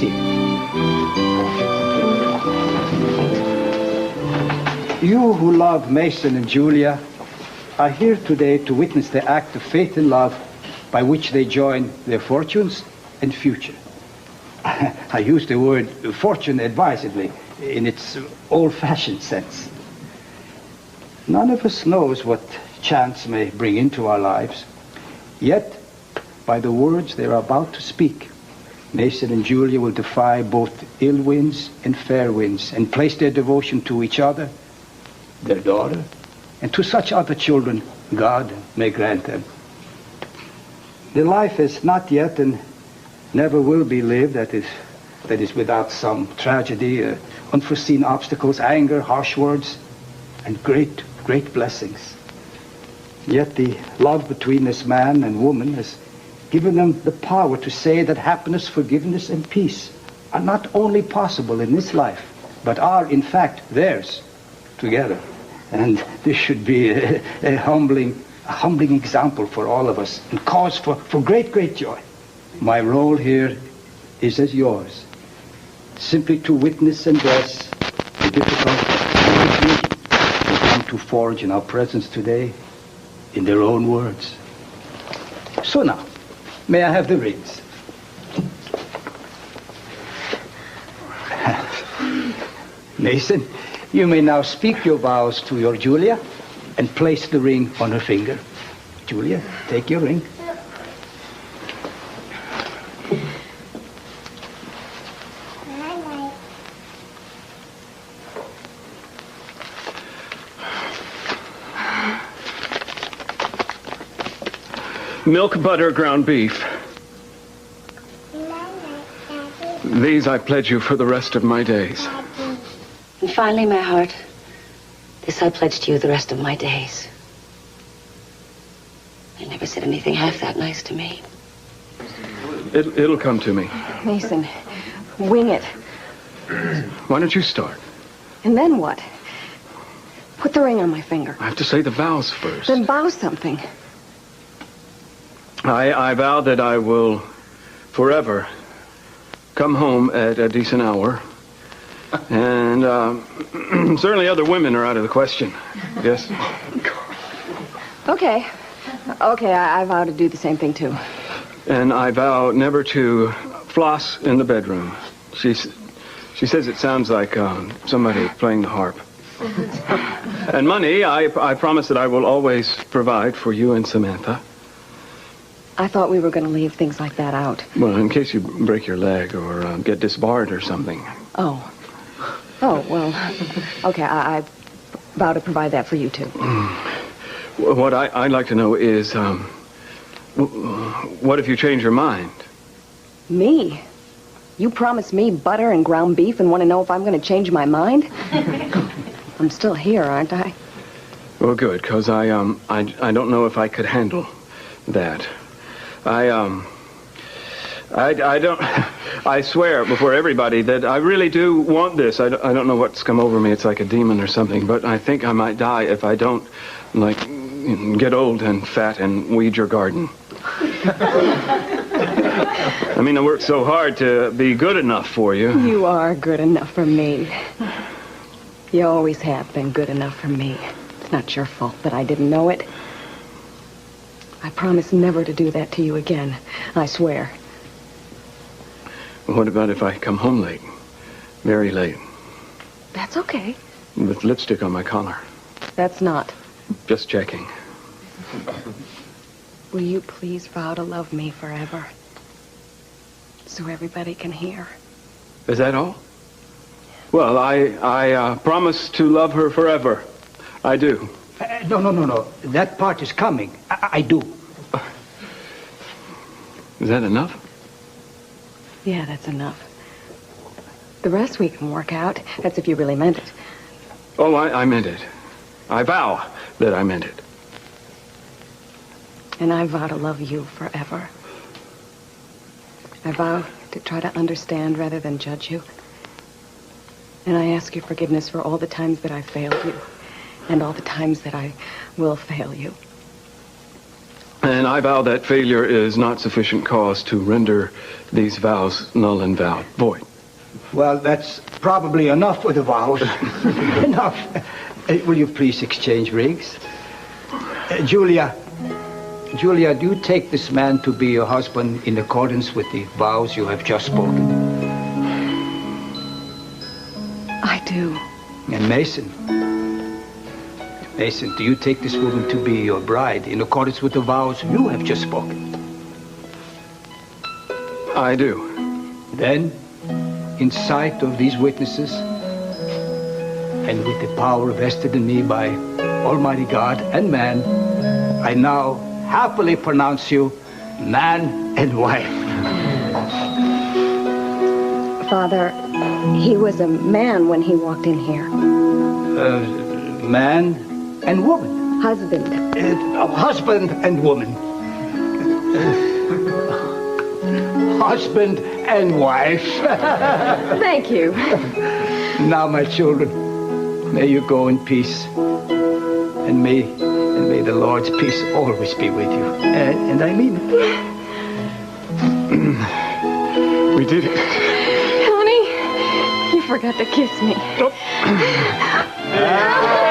seat. You who love Mason and Julia are here today to witness the act of faith and love by which they join their fortunes and future. I use the word fortune advisedly in its old-fashioned sense. None of us knows what chance may bring into our lives, yet by the words they are about to speak, Mason and Julia will defy both ill winds and fair winds and place their devotion to each other, their daughter, and to such other children God may grant them. Their life is not yet and never will be lived that is without some tragedy, unforeseen obstacles, anger, harsh words, and great blessings. Yet the love between this man and woman has given them the power to say that happiness, forgiveness, and peace are not only possible in this life, but are, in fact, theirs together. And this should be a humbling example for all of us and cause for great joy. My role here is as yours, simply to witness and bless the difficult opportunity we come to forge in our presence today in their own words. So now, may I have the rings? Mason, you may now speak your vows to your Julia and place the ring on her finger. Julia, take your ring. Milk, butter, ground beef. These I pledge you for the rest of my days. And finally, my heart, this I pledge to you the rest of my days. You never said anything half that nice to me. It'll come to me. Mason, wing it. Why don't you start? And then what? Put the ring on my finger. I have to say the vows first. Then vow something. I vow that I will forever come home at a decent hour. And certainly other women are out of the question. Yes? Okay. Okay, I vow to do the same thing, too. And I vow never to floss in the bedroom. She says it sounds like somebody playing the harp. And money, I promise that I will always provide for you and Samantha. I thought we were going to leave things like that out. Well, in case you break your leg or get disbarred or something. Oh. Oh, well, okay, I vow to provide that for you, too. What I'd like to know is, what if you change your mind? Me? You promised me butter and ground beef and want to know if I'm going to change my mind? I'm still here, aren't I? Well, good, because I don't know if I could handle that. I don't... I swear before everybody that I really do want this. I don't know what's come over me. It's like a demon or something, but I think I might die if I don't, like, get old and fat and weed your garden. I mean, I worked so hard to be good enough for you. You are good enough for me. You always have been good enough for me. It's not your fault that I didn't know it. I promise never to do that to you again. I swear. What about if I come home late? Very late. That's okay. With lipstick on my collar. That's not. Just checking. Will you please vow to love me forever? So everybody can hear. Is that all? Well, I promise to love her forever. I do. No. That part is coming. I do. Is that enough? Yeah, that's enough. The rest we can work out. That's if you really meant it. Oh, I meant it. I vow that I meant it. And I vow to love you forever. I vow to try to understand rather than judge you. And I ask your forgiveness for all the times that I failed you. And all the times that I will fail you. And I vow that failure is not sufficient cause to render these vows null and void. Well, that's probably enough for the vows. Enough. Will you please exchange rings? Julia, do you take this man to be your husband in accordance with the vows you have just spoken? I do. And Mason, do you take this woman to be your bride in accordance with the vows you have just spoken? I do. Then, in sight of these witnesses, and with the power vested in me by Almighty God and man, I now happily pronounce you man and wife. Father, he was a man when he walked in here. Man and woman. Husband. Husband and woman. Husband and wife. Thank you. Now, my children, may you go in peace. And may the Lord's peace always be with you. And I mean it. We did it. Honey, you forgot to kiss me. Oh.